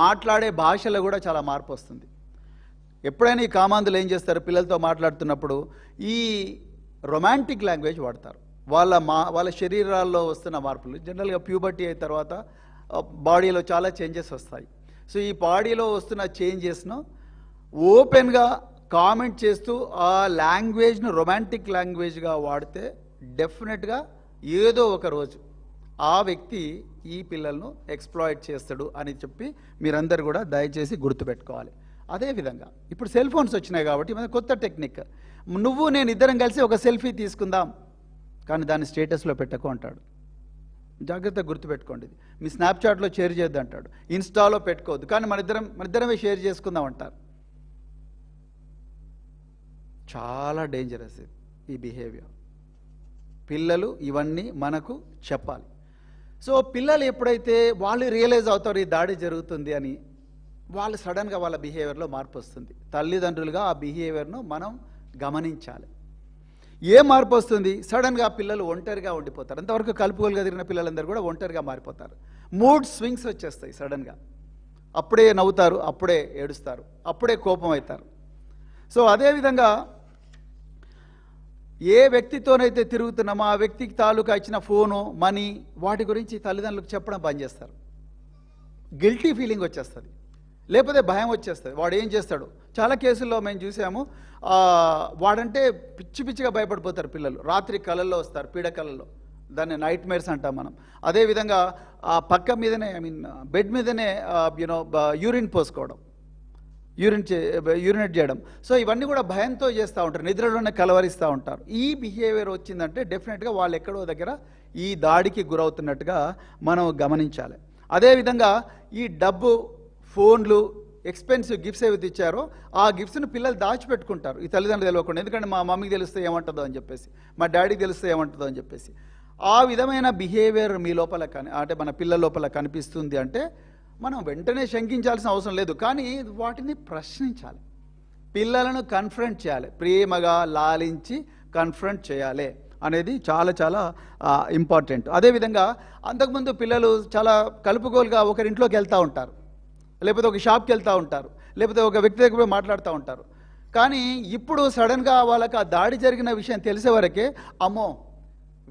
S1: మాట్లాడే భాషలో కూడా చాలా మార్పు వస్తుంది. ఎప్పుడైనా ఈ కామాంధులు ఏం చేస్తారు, పిల్లలతో మాట్లాడుతున్నప్పుడు ఈ రొమాంటిక్ లాంగ్వేజ్ వాడతారు. వాళ్ళ శరీరాల్లో వస్తున్న మార్పులు జనరల్గా ప్యూబర్టీ అయిన తర్వాత బాడీలో చాలా చేంజెస్ వస్తాయి. సో ఈ బాడీలో వస్తున్న చేంజెస్ను ఓపెన్గా కామెంట్ చేస్తూ ఆ లాంగ్వేజ్ను రొమాంటిక్ లాంగ్వేజ్గా వాడితే డెఫినెట్గా ఏదో ఒక రోజు ఆ వ్యక్తి ఈ పిల్లలను ఎక్స్ప్లాయిట్ చేస్తాడు అని చెప్పి మీరందరూ కూడా దయచేసి గుర్తుపెట్టుకోవాలి. అదేవిధంగా ఇప్పుడు సెల్ ఫోన్స్ వచ్చినాయి కాబట్టి మన కొత్త టెక్నిక్, నువ్వు నేను ఇద్దరం కలిసి ఒక సెల్ఫీ తీసుకుందాం కానీ దాన్ని స్టేటస్లో పెట్టకు అంటాడు. జాగ్రత్తగా గుర్తుపెట్టుకోండి. మీ స్నాప్చాట్లో షేర్ చేయొద్దు అంటాడు, ఇన్స్టాలో పెట్టుకోవద్దు, కానీ మనిద్దరమే షేర్ చేసుకుందాం అంటారు. చాలా డేంజరస్ ఈ బిహేవియర్. పిల్లలు ఇవన్నీ మనకు చెప్పాలి. సో పిల్లలు ఎప్పుడైతే వాళ్ళు రియలైజ్ అవుతారు ఈ దాడి జరుగుతుంది అని, వాళ్ళు సడన్గా వాళ్ళ బిహేవియర్లో మార్పు వస్తుంది. తల్లిదండ్రులుగా ఆ బిహేవియర్ను మనం గమనించాలి. ఏ మార్పు వస్తుంది? సడన్గా పిల్లలు ఒంటరిగా ఉండిపోతారు. అంతవరకు కలుపుకోలుగా తిరిగిన పిల్లలందరూ కూడా ఒంటరిగా మారిపోతారు. మూడ్ స్వింగ్స్ వచ్చేస్తాయి సడన్గా. అప్పుడే నవ్వుతారు, అప్పుడే ఏడుస్తారు, అప్పుడే కోపం అవుతారు. సో అదేవిధంగా ఏ వ్యక్తితోనైతే తిరుగుతున్నామో ఆ వ్యక్తికి తాలూకా ఇచ్చిన ఫోను, మనీ, వాటి గురించి తల్లిదండ్రులకు చెప్పడం బంద్ చేస్తారు. గిల్టీ ఫీలింగ్ వచ్చేస్తుంది, లేకపోతే భయం వచ్చేస్తుంది. వాడు ఏం చేస్తాడు? చాలా కేసుల్లో మేము చూసాము, వాడంటే పిచ్చిగా భయపడిపోతారు పిల్లలు. రాత్రి కళల్లో వస్తారు, పీడకళల్లో, దాన్ని నైట్ మేర్స్ అంటాం మనం. అదేవిధంగా ఆ పక్క మీదనే బెడ్ మీదనే యూరిన్ పోసుకోవడం, యూరినేట్ చేయడం. సో ఇవన్నీ కూడా భయంతో చేస్తూ ఉంటారు, నిద్రలోనే కలవరిస్తూ ఉంటారు. ఈ బిహేవియర్ వచ్చిందంటే డెఫినెట్గా వాళ్ళు ఎక్కడో దగ్గర ఈ దాడికి గురవుతున్నట్టుగా మనం గమనించాలి. అదేవిధంగా ఈ డబ్బు, ఫోన్లు, ఎక్స్పెన్సివ్ గిఫ్ట్స్ ఏవైతే ఇచ్చారో ఆ గిఫ్ట్స్ను పిల్లలు దాచిపెట్టుకుంటారు ఈ తల్లిదండ్రులు తెలియకుండా. ఎందుకంటే మా మమ్మీకి తెలిస్తే ఏమంటుందో అని చెప్పేసి, మా డాడీకి తెలిస్తే ఏమంటుందో అని చెప్పేసి. ఆ విధమైన బిహేవియర్ మీ లోపల అంటే మన పిల్లల లోపల కనిపిస్తుంది అంటే మనం వెంటనే శంకించాల్సిన అవసరం లేదు, కానీ వాటిని ప్రశ్నించాలి. పిల్లలను కన్ఫ్రంట్ చేయాలి, ప్రేమగా లాలించి కన్ఫ్రంట్ చేయాలి అనేది చాలా చాలా ఇంపార్టెంట్. అదేవిధంగా అంతకుముందు పిల్లలు చాలా కలుపుకోలుగా ఒకరింట్లోకి వెళ్తూ ఉంటారు, లేకపోతే ఒక షాప్కి వెళ్తూ ఉంటారు, లేకపోతే ఒక వ్యక్తి దగ్గర పోయి మాట్లాడుతూ ఉంటారు. కానీ ఇప్పుడు సడన్గా వాళ్ళకి ఆ దాడి జరిగిన విషయం తెలిసే వరకే అమ్మో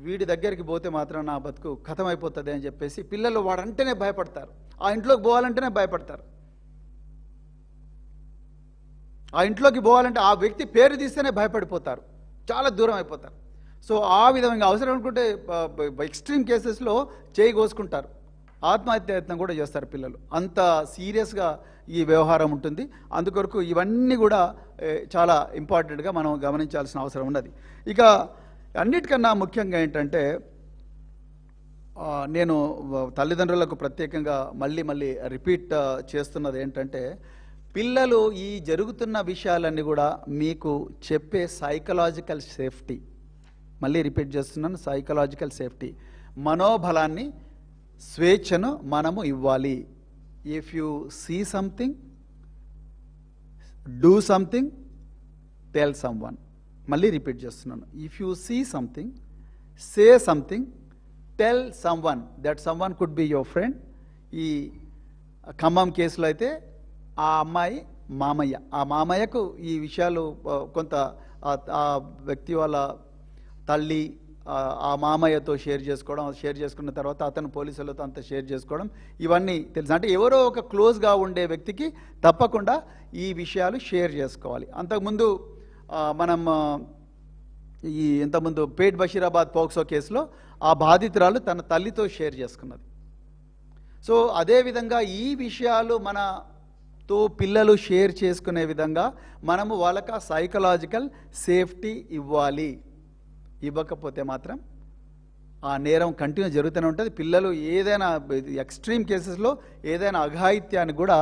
S1: వీడి దగ్గరికి పోతే మాత్రం నా బతుకు ఖతమైపోతుంది అని చెప్పేసి పిల్లలు వాడంటేనే భయపడతారు, ఆ ఇంట్లోకి పోవాలంటేనే భయపడతారు. ఆ ఇంట్లోకి పోవాలంటే ఆ వ్యక్తి పేరు తీస్తేనే భయపడిపోతారు, చాలా దూరం అయిపోతారు. సో ఆ విధంగా అవసరం అనుకుంటే ఎక్స్ట్రీమ్ కేసెస్లో చేయి కోసుకుంటారు, ఆత్మహత్య యత్నం కూడా చేస్తారు పిల్లలు. అంత సీరియస్గా ఈ వ్యవహారం ఉంటుంది. అందుకొరకు ఇవన్నీ కూడా చాలా ఇంపార్టెంట్గా మనం గమనించాల్సిన అవసరం ఉన్నది. ఇక అన్నిటికన్నా ముఖ్యంగా ఏంటంటే నేను తల్లిదండ్రులకు ప్రత్యేకంగా మళ్ళీ రిపీట్ చేస్తున్నది ఏంటంటే, పిల్లలు ఈ జరుగుతున్న విషయాలన్నీ కూడా మీకు చెప్పే సైకలాజికల్ సేఫ్టీ, మళ్ళీ రిపీట్ చేస్తున్నాను, సైకలాజికల్ సేఫ్టీ, మనోబలాన్ని, స్వేచ్ఛను మనము ఇవ్వాలి. If you see something, do something, tell someone. మళ్ళీ రిపీట్ చేస్తున్నాను, if you see something, say something, tell someone. That someone could be your friend. ఈ ఖమ్మం కేసులో అయితే ఆ అమ్మాయి మామయ్య, ఆ మామయ్యకు ఈ విషయాలు కొంత ఆ వ్యక్తి వాళ్ళ తల్లి ఆ మామయ్యతో షేర్ చేసుకోవడం, షేర్ చేసుకున్న తర్వాత అతను పోలీసులతో అంతా షేర్ చేసుకోవడం, ఇవన్నీ తెలుసు. అంటే ఎవరో ఒక క్లోజ్గా ఉండే వ్యక్తికి తప్పకుండా ఈ విషయాలు షేర్ చేసుకోవాలి. అంతకుముందు మనం ఈ ఇంతకుముందు పేట్ బషీరాబాద్ పోక్సో కేసులో ఆ బాధితురాలు తన తల్లితో షేర్ చేసుకున్నది. సో అదేవిధంగా ఈ విషయాలు మనతో పిల్లలు షేర్ చేసుకునే విధంగా మనము వాళ్ళకి సైకలాజికల్ సేఫ్టీ ఇవ్వాలి. ఇవ్వకపోతే మాత్రం ఆ నేరం కంటిన్యూ జరుగుతూనే ఉంటుంది. పిల్లలు ఏదైనా ఎక్స్ట్రీమ్ కేసెస్లో ఏదైనా అఘాయిత్యానికి కూడా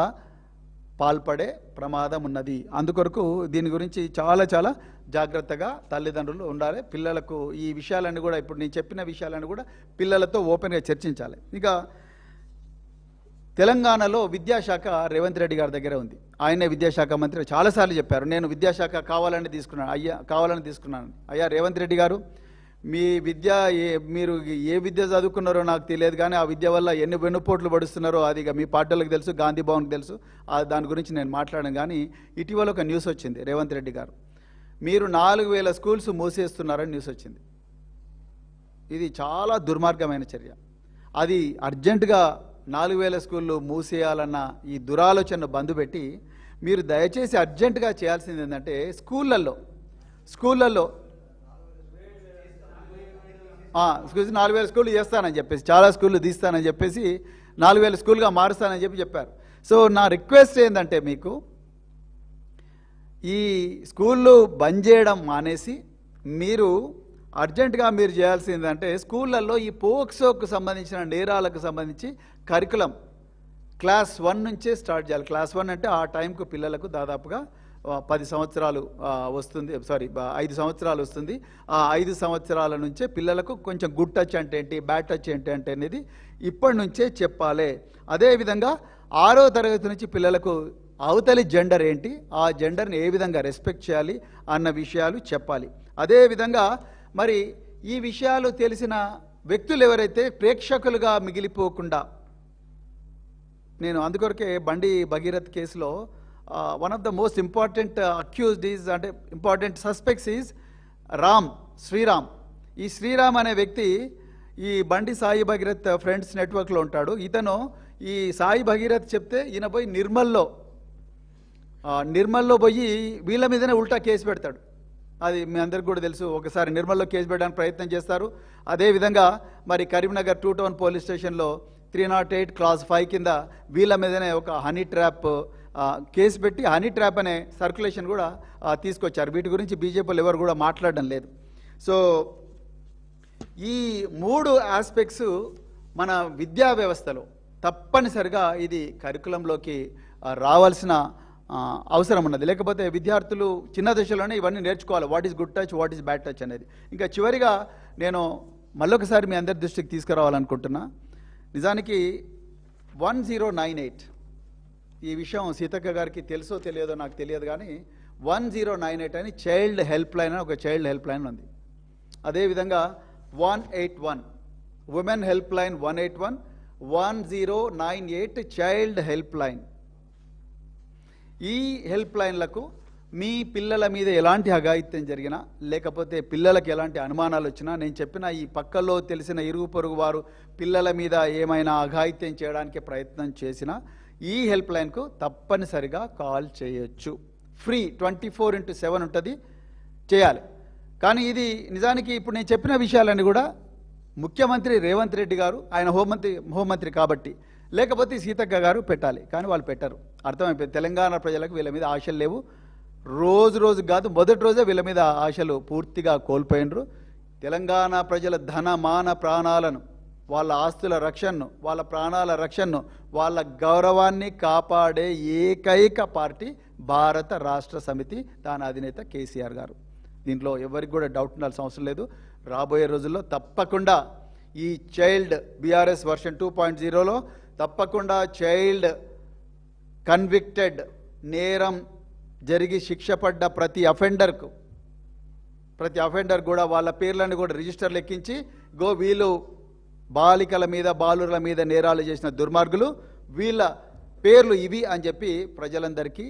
S1: పాల్పడే ప్రమాదం ఉన్నది. అందుకొరకు దీని గురించి చాలా జాగ్రత్తగా తల్లిదండ్రులు ఉండాలి. పిల్లలకు ఈ విషయాలన్నీ కూడా, ఇప్పుడు నేను చెప్పిన విషయాలన్నీ కూడా పిల్లలతో ఓపెన్గా చర్చించాలి. ఇక తెలంగాణలో విద్యాశాఖ రేవంత్ రెడ్డి గారి దగ్గర ఉంది. ఆయనే విద్యాశాఖ మంత్రి. చాలాసార్లు చెప్పారు, నేను విద్యాశాఖ కావాలని తీసుకున్నాను. అయ్యా రేవంత్ రెడ్డి గారు, మీ విద్య మీరు ఏ విద్య చదువుకున్నారో నాకు తెలియదు, కానీ ఆ విద్య వల్ల ఎన్ని వెన్నుపోట్లు పడుస్తున్నారో అది మీ పార్టీలకు తెలుసు, గాంధీ భవన్కి తెలుసు. దాని గురించి నేను మాట్లాడాను. కానీ ఇటీవల ఒక న్యూస్ వచ్చింది, రేవంత్ రెడ్డి గారు మీరు 4000 స్కూల్స్ మూసేస్తున్నారని న్యూస్ వచ్చింది. ఇది చాలా దుర్మార్గమైన చర్య. అది అర్జెంటుగా 4000 స్కూళ్ళు మూసేయాలన్న ఈ దురాలోచనను బంద్ పెట్టి మీరు దయచేసి అర్జెంటుగా చేయాల్సింది ఏంటంటే, స్కూళ్ళల్లో 4000 స్కూళ్ళు చేస్తానని చెప్పేసి, చాలా స్కూళ్ళు తీస్తానని చెప్పేసి 4000 స్కూల్గా మారుస్తానని చెప్పారు. సో నా రిక్వెస్ట్ ఏంటంటే, మీకు ఈ స్కూళ్ళు బంద్ చేయడం మానేసి మీరు అర్జెంటుగా మీరు చేయాల్సిందంటే, స్కూళ్ళల్లో ఈ పోక్సోకు సంబంధించిన నేరాలకు సంబంధించి కరికులం క్లాస్ 1 నుంచే స్టార్ట్ చేయాలి. క్లాస్ 1 అంటే ఆ టైంకు పిల్లలకు దాదాపుగా 10 సంవత్సరాలు వస్తుంది, 5 సంవత్సరాలు వస్తుంది. ఆ 5 సంవత్సరాల నుంచే పిల్లలకు కొంచెం గుడ్ టచ్ అంటే ఏంటి, బ్యాడ్ టచ్ ఏంటి అనేది ఇప్పటి నుంచే చెప్పాలి. అదేవిధంగా 6వ తరగతి నుంచి పిల్లలకు అవతలి జెండర్ ఏంటి, ఆ జెండర్ని ఏ విధంగా రెస్పెక్ట్ చేయాలి అన్న విషయాలు చెప్పాలి. అదేవిధంగా మరి ఈ విషయాలు తెలిసిన వ్యక్తులు ఎవరైతే ప్రేక్షకులుగా మిగిలిపోకుండా, నేను అందుకొరకే బండి భగీరథ్ కేసులో one of the most important accused is, అంటే ఇంపార్టెంట్ సస్పెక్ట్స్ ఈజ్ శ్రీరామ్. ఈ శ్రీరామ్ అనే వ్యక్తి ఈ బండి సాయి భగీరథ్ ఫ్రెండ్స్ నెట్వర్క్లో ఉంటాడు. ఇతను ఈ సాయి భగీరథ్ చెప్తే ఈయన పోయి నిర్మల్లో పోయి వీళ్ళ మీదనే ఉల్టా కేసు పెడతాడు. అది మీ అందరికి కూడా తెలుసు. ఒకసారి నిర్మల్లో కేసు పెట్టడానికి ప్రయత్నం చేస్తారు. అదేవిధంగా మరి కరీంనగర్ 2 టౌన్ పోలీస్ స్టేషన్లో 308 క్లాస్ 5 కింద వీళ్ళ మీదనే ఒక హనీ ట్రాప్ కేసు పెట్టి హనీ ట్రాప్ అనే సర్క్యులేషన్ కూడా తీసుకొచ్చారు. వీటి గురించి బీజేపీలు ఎవరు కూడా మాట్లాడడం లేదు. సో ఈ 3 ఆస్పెక్ట్స్ మన విద్యా వ్యవస్థలో తప్పనిసరిగా ఇది కరికులంలోకి రావాల్సిన అవసరం ఉన్నది. లేకపోతే విద్యార్థులు చిన్న దశలోనే ఇవన్నీ నేర్చుకోవాలి, what is good touch, what is bad touch అనేది. ఇంకా చివరిగా నేను మళ్ళొకసారి మీ అందరి దృష్టికి తీసుకురావాలనుకుంటున్నా. నిజానికి 1098 ఈ విషయం సీతక్క గారికి తెలుసో తెలియదో నాకు తెలియదు, కానీ 1098 అని చైల్డ్ హెల్ప్ లైన్ అని ఒక చైల్డ్ హెల్ప్ లైన్ ఉంది. అదేవిధంగా 181 women help line, 181 1098 child help line. ఈ హెల్ప్ లైన్లకు మీ పిల్లల మీద ఎలాంటి అఘాయిత్యం జరిగినా, లేకపోతే పిల్లలకు ఎలాంటి అనుమానాలు వచ్చినా, నేను చెప్పిన ఈ పక్కల్లో తెలిసిన ఇరుగు పొరుగు వారు పిల్లల మీద ఏమైనా అఘాయిత్యం చేయడానికి ప్రయత్నం చేసినా ఈ హెల్ప్ లైన్కు తప్పనిసరిగా కాల్ చేయొచ్చు. ఫ్రీ 24/7 ఉంటుంది, చేయాలి. కానీ ఇది నిజానికి ఇప్పుడు నేను చెప్పిన విషయాలన్నీ కూడా ముఖ్యమంత్రి రేవంత్ రెడ్డి గారు, ఆయన హోంమంత్రి కాబట్టి, లేకపోతే సీతక్క గారు పెట్టాలి. కానీ వాళ్ళు పెట్టరు. అర్థమైపోయింది. తెలంగాణ ప్రజలకు వీళ్ళ మీద ఆశలు లేవు. రోజు కాదు, మొదటి రోజే వీళ్ళ మీద ఆశలు పూర్తిగా కోల్పోయినరు. తెలంగాణ ప్రజల ధన మాన ప్రాణాలను, వాళ్ళ ఆస్తుల రక్షణను, వాళ్ళ ప్రాణాల రక్షణను, వాళ్ళ గౌరవాన్ని కాపాడే ఏకైక పార్టీ భారత రాష్ట్ర సమితి, దాని అధినేత కేసీఆర్ గారు. దీంట్లో ఎవరికి కూడా డౌట్ ఉండాల్సిన అవసరం లేదు. రాబోయే రోజుల్లో తప్పకుండా ఈ చైల్డ్ బీఆర్ఎస్ వర్షన్ 2.0లో తప్పకుండా చైల్డ్ కన్విక్టెడ్, నేరం జరిగి శిక్ష పడ్డ ప్రతి అఫెండర్ కూడా వాళ్ళ పేర్లను కూడా రిజిస్టర్లు ఎక్కించి, వీళ్ళు బాలికల మీద బాలుల మీద నేరాలు చేసిన దుర్మార్గులు, వీళ్ళ పేర్లు ఇవి అని చెప్పి ప్రజలందరికీ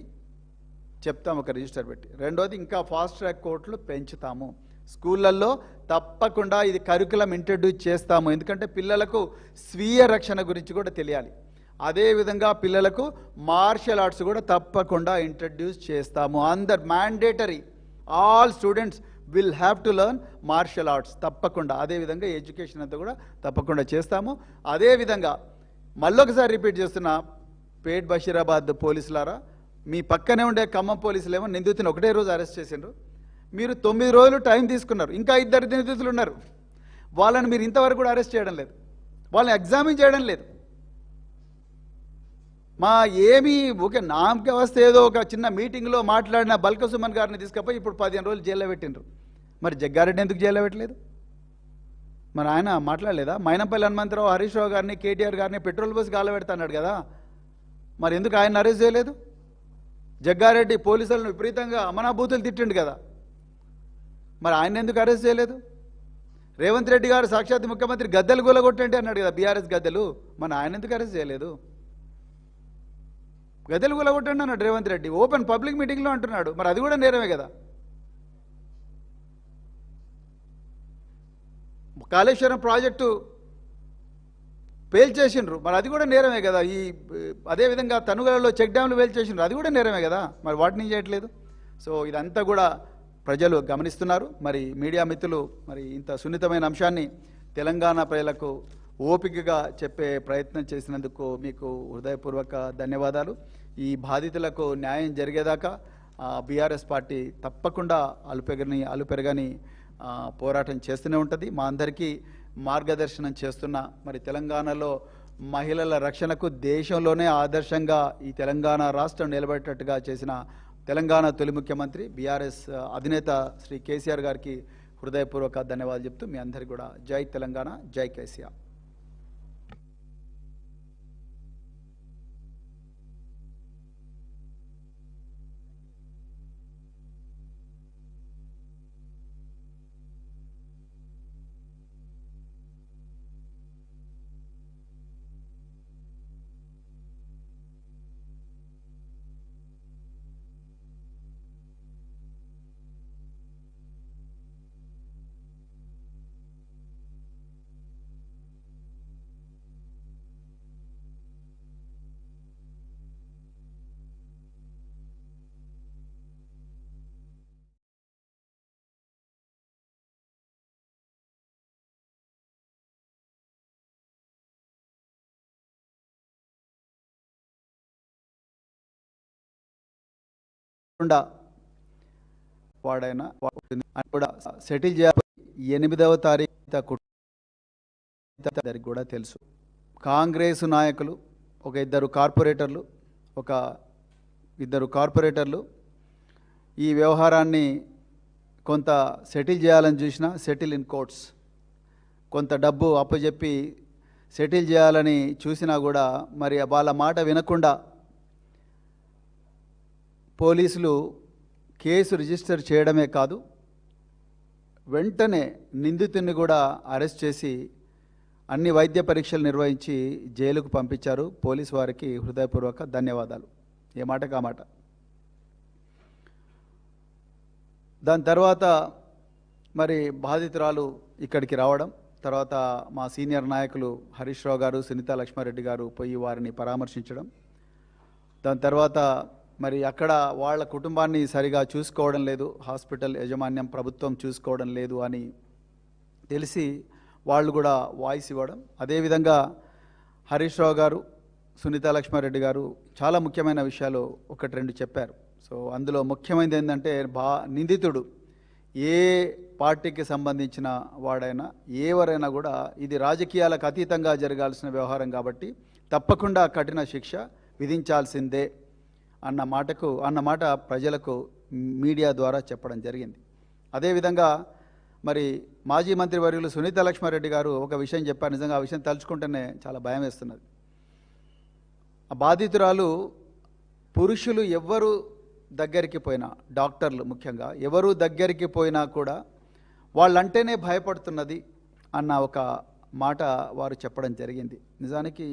S1: చెప్తాం, ఒక రిజిస్టర్ పెట్టి. రెండోది, ఇంకా ఫాస్ట్ ట్రాక్ కోర్టులు పెంచుతాము. స్కూళ్ళల్లో తప్పకుండా ఇది కరికులం ఇంట్రడ్యూస్ చేస్తాము. ఎందుకంటే పిల్లలకు స్వీయ రక్షణ గురించి కూడా తెలియాలి. అదేవిధంగా పిల్లలకు మార్షల్ ఆర్ట్స్ కూడా తప్పకుండా ఇంట్రడ్యూస్ చేస్తాము. అందరు mandatory, all students will have to learn martial arts తప్పకుండా. అదేవిధంగా ఎడ్యుకేషన్ అంతా కూడా తప్పకుండా చేస్తాము. అదేవిధంగా మళ్ళొకసారి రిపీట్ చేస్తున్నా, పేట్ బషీరాబాద్ పోలీసులారా, మీ పక్కనే ఉండే ఖమ్మం పోలీసులు ఏమో నిందితుని ఒకటే రోజు అరెస్ట్ చేసిండ్రు. మీరు 9 రోజులు టైం తీసుకున్నారు. ఇంకా 2 నిందితులు ఉన్నారు. వాళ్ళని మీరు ఇంతవరకు కూడా అరెస్ట్ చేయడం లేదు, వాళ్ళని ఎగ్జామిన్ చేయడం లేదు. ఏమీ ఓకే నామకే వస్తే ఏదో ఒక చిన్న మీటింగ్లో మాట్లాడిన బల్క సుమన్ గారిని తీసుకపోయి ఇప్పుడు 15 రోజులు జైల్లో పెట్టిండ్రు. మరి జగ్గారెడ్డి ఎందుకు జైల్లో పెట్టలేదు? మరి ఆయన మాట్లాడలేదా? మైనంపల్లి హనుమంతరావు, హరీష్ రావు గారిని, కేటీఆర్ గారిని పెట్రోల్ బస్ గాలబెడతాన్నాడు కదా, మరి ఎందుకు ఆయన అరెస్ట్ చేయలేదు? జగ్గారెడ్డి పోలీసులను విపరీతంగా అమనాభూతులు తిట్టిండు కదా, మరి ఆయన ఎందుకు అరెస్ట్ చేయలేదు? రేవంత్ రెడ్డి గారు సాక్షాత్ ముఖ్యమంత్రి గద్దెలు గూలగొట్టండి అన్నాడు కదా, బీఆర్ఎస్ గద్దెలు, మరి ఆయన ఎందుకు అరెస్ట్ చేయలేదు? గద్దెలు గూలగొట్టండి అన్నాడు రేవంత్ రెడ్డి, ఓపెన్ పబ్లిక్ మీటింగ్లో అంటున్నాడు. మరి అది కూడా నేరమే కదా. కాళేశ్వరం ప్రాజెక్టు పేల్చేసిండ్రు, మరి అది కూడా నేరమే కదా. అదేవిధంగా తనుగలలో చెక్ డ్యామ్లు పేల్చేసిండ్రు, అది కూడా నేరమే కదా. మరి వాటిని చేయట్లేదు. సో ఇదంతా కూడా ప్రజలు గమనిస్తున్నారు. మరి మీడియా మిత్రులు మరి ఇంత సున్నితమైన అంశాన్ని తెలంగాణ ప్రజలకు ఓపికగా చెప్పే ప్రయత్నం చేసినందుకు మీకు హృదయపూర్వక ధన్యవాదాలు. ఈ బాధితులకు న్యాయం జరిగేదాకా బీఆర్ఎస్ పార్టీ తప్పకుండా అలుపెరగని పోరాటం చేస్తూనే ఉంటుంది. మా అందరికీ మార్గదర్శనం చేస్తున్న మరి తెలంగాణలో మహిళల రక్షణకు దేశంలోనే ఆదర్శంగా ఈ తెలంగాణ రాష్ట్రం నిలబెట్టేట్టుగా చేసిన తెలంగాణ తొలి ముఖ్యమంత్రి బీఆర్ఎస్ అధినేత శ్రీ కేసీఆర్ గారికి హృదయపూర్వక ధన్యవాదాలు చెప్తూ మీ అందరికీ కూడా జై తెలంగాణ, జై కేసీఆర్. వాడైనా కూడా సెటిల్ చేయాలి. 8వ తారీఖు కూడా తెలుసు. కాంగ్రెస్ నాయకులు ఒక ఇద్దరు కార్పొరేటర్లు ఈ వ్యవహారాన్ని కొంత సెటిల్ చేయాలని చూసినా, సెటిల్ ఇన్ కోర్ట్స్, కొంత డబ్బు అప్పచెప్పి సెటిల్ చేయాలని చూసినా కూడా మరి వాళ్ళ మాట వినకుండా పోలీసులు కేసు రిజిస్టర్ చేయడమే కాదు, వెంటనే నిందితుడిని కూడా అరెస్ట్ చేసి అన్ని వైద్య పరీక్షలు నిర్వహించి జైలుకు పంపించారు. పోలీసు వారికి హృదయపూర్వక ధన్యవాదాలు. ఏ మాట కామాట. దాని తర్వాత మరి బాధితురాలు ఇక్కడికి రావడం, తర్వాత మా సీనియర్ నాయకులు హరీష్ రావు గారు, సునీతా లక్ష్మారెడ్డి గారు పోయి వారిని పరామర్శించడం, దాని తర్వాత మరి అక్కడ వాళ్ళ కుటుంబాన్ని సరిగా చూసుకోవడం లేదు, హాస్పిటల్ యాజమాన్యం ప్రభుత్వం చూసుకోవడం లేదు అని తెలిసి వాళ్ళు కూడా వాయిస్ ఇవ్వడం. అదేవిధంగా హరీష్ రావు గారు, సునీతా లక్ష్మారెడ్డి గారు చాలా ముఖ్యమైన విషయాలు ఒకటి రెండు చెప్పారు. సో అందులో ముఖ్యమైనది ఏంటంటే నిందితుడు ఏ పార్టీకి సంబంధించిన వాడైనా ఎవరైనా కూడా ఇది రాజకీయాలకు అతీతంగా జరగాల్సిన వ్యవహారం కాబట్టి తప్పకుండా కఠిన శిక్ష విధించాల్సిందే అన్న మాట ప్రజలకు మీడియా ద్వారా చెప్పడం జరిగింది. అదేవిధంగా మరి మాజీ మంత్రివర్యులు సునీతా లక్ష్మారెడ్డి గారు ఒక విషయం చెప్పారు. నిజంగా ఆ విషయం తలుచుకుంటేనే చాలా భయం వేస్తున్నది. ఆ బాధితురాలు పురుషులు ఎవ్వరు దగ్గరికి పోయినా, డాక్టర్లు ముఖ్యంగా ఎవరు దగ్గరికి పోయినా కూడా వాళ్ళంటేనే భయపడుతున్నది అన్న ఒక మాట వారు చెప్పడం జరిగింది. నిజానికి